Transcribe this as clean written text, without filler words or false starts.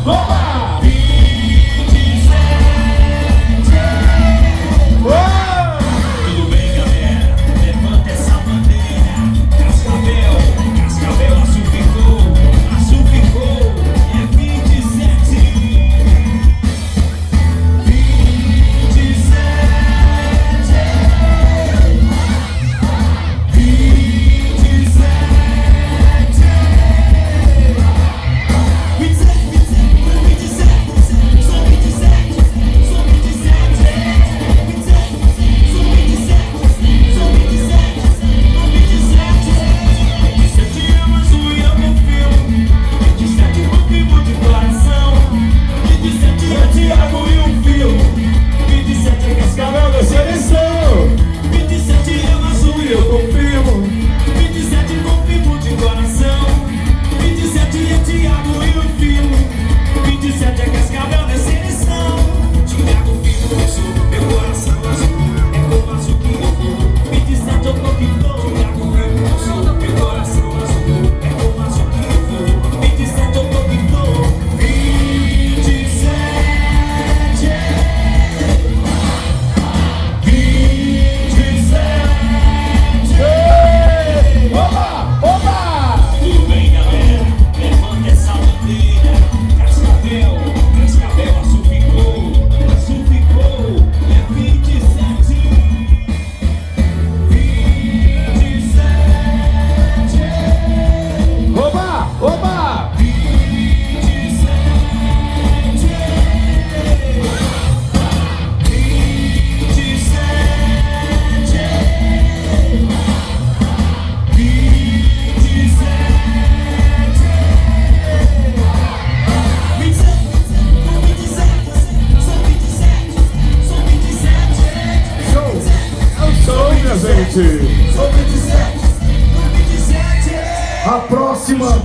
Opa! 27. Tudo bem, galera? Levanta essa bandeira. Cascavel, azul ficou. É 27. 27 é Cascavel da seleção. Thiago Filho, meu coração azul. É como azul que eu vou. 27 eu conquistou. Thiago Filho, meu coração azul. É como azul que eu vou. 27 eu conquistou. 27. 27. Opa! Opa! Tudo bem, galera? Levanta essa bandeira. Cascavel, azul ficou. É 27. 27. Opa! Opa! 27. 27. É o show, minha gente! Sou 27. A próxima